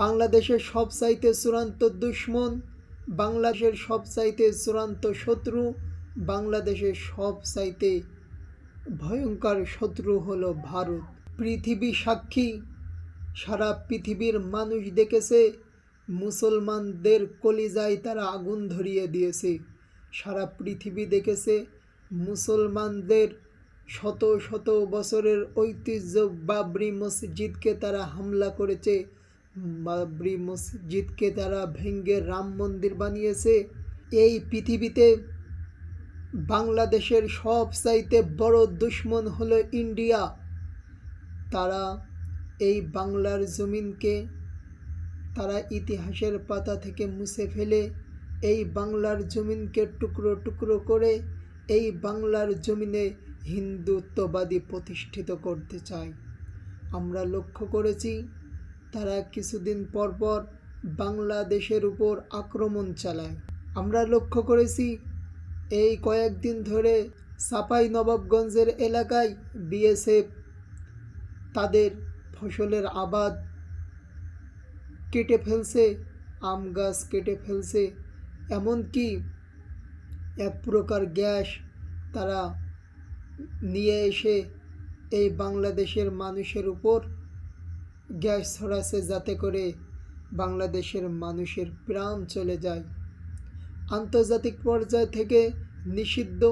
বাংলাদেশের সবচাইতে চূড়ান্ত দুশ্মন, বাংলাদেশের সবচাইতে চূড়ান্ত শত্রু, বাংলাদেশের সবচাইতে ভয়ঙ্কর শত্রু হলো ভারত। পৃথিবী সাক্ষী, সারা পৃথিবীর মানুষ দেখেছে মুসলমানদের কলিজায় তারা আগুন ধরিয়ে দিয়েছে। সারা পৃথিবী দেখেছে মুসলমানদের শত শত বছরের ঐতিহ্য বাবরি মসজিদকে তারা হামলা করেছে, বাবরি মসজিদকে তারা ভেঙে রাম মন্দির বানিয়েছে। এই পৃথিবীতে বাংলাদেশের সবচাইতে বড় দুশ্মন হলো ইন্ডিয়া। তারা এই বাংলার জমিনকে তারা ইতিহাসের পাতা থেকে মুছে ফেলে এই বাংলার জমিনকে টুকরো টুকরো করে এই বাংলার জমিনে হিন্দুত্ববাদী প্রতিষ্ঠিত করতে চায়। আমরা লক্ষ্য করেছি তারা কিছুদিন পর পর বাংলাদেশের উপর আক্রমণ চালায়। আমরা লক্ষ্য করেছি এই কয়েকদিন ধরে চাঁপাইনবাবগঞ্জের এলাকায় বিএসএফ তাদের ফসলের আবাদ কেটে ফেলছে, আম গাছ কেটে ফেলছে, এমনকি এক প্রকার গ্যাস তারা নিয়ে এসে এই বাংলাদেশের মানুষের উপর গ্যাস ছড়াচ্ছে যাতে করে বাংলাদেশের মানুষের প্রাণ চলে যায়। আন্তর্জাতিক পর্যায় থেকে নিষিদ্ধ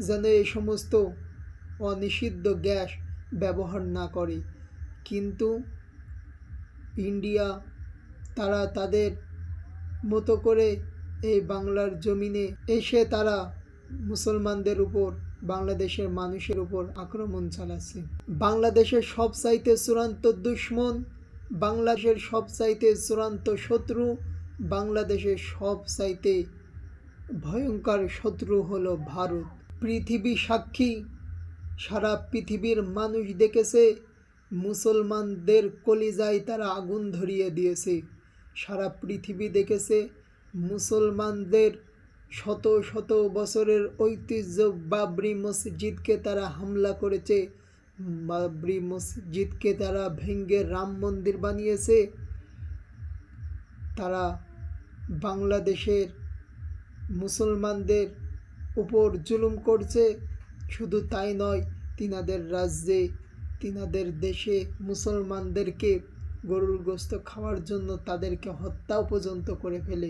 যেন এই সমস্ত অনিষিদ্ধ গ্যাস ব্যবহার না করে, কিন্তু ইন্ডিয়া তারা তাদের মতো করে এই বাংলার জমিনে এসে তারা মুসলমানদের উপর, বাংলাদেশের মানুষের উপর আক্রমণ চালাচ্ছে। বাংলাদেশের সবচাইতে চূড়ান্ত দুশ্মন, বাংলাদেশের সবচাইতে চূড়ান্ত শত্রু, বাংলাদেশের সবচাইতে ভয়ঙ্কর শত্রু হলো ভারত। পৃথিবী সাক্ষী, সারা পৃথিবীর মানুষ দেখেছে মুসলমানদের কলিজায় তারা আগুন ধরিয়ে দিয়েছে। সারা পৃথিবী দেখেছে মুসলমানদের শত শত বছরের ঐতিহ্য বাবরি মসজিদকে তারা হামলা করেছে, বাবরি মসজিদকে তারা ভেঙে রাম মন্দির বানিয়েছে। তারা বাংলাদেশের মুসলমানদের উপর জুলুম করছে। শুধু তাই নয়, তিনাদের রাজ্যে, তিনাদের দেশে মুসলমানদেরকে গরুর গোশত খাওয়ার জন্য তাদেরকে হত্যাও পর্যন্ত করে ফেলে।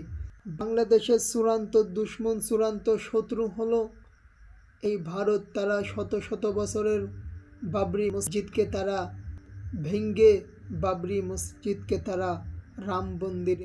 বাংলাদেশের চূড়ান্ত দুশ্মন, চূড়ান্ত শত্রু হলো এই ভারত। তারা শত শত বছরের বাবরি মসজিদকে তারা ভেঙে, বাবরি মসজিদকে তারা রাম মন্দির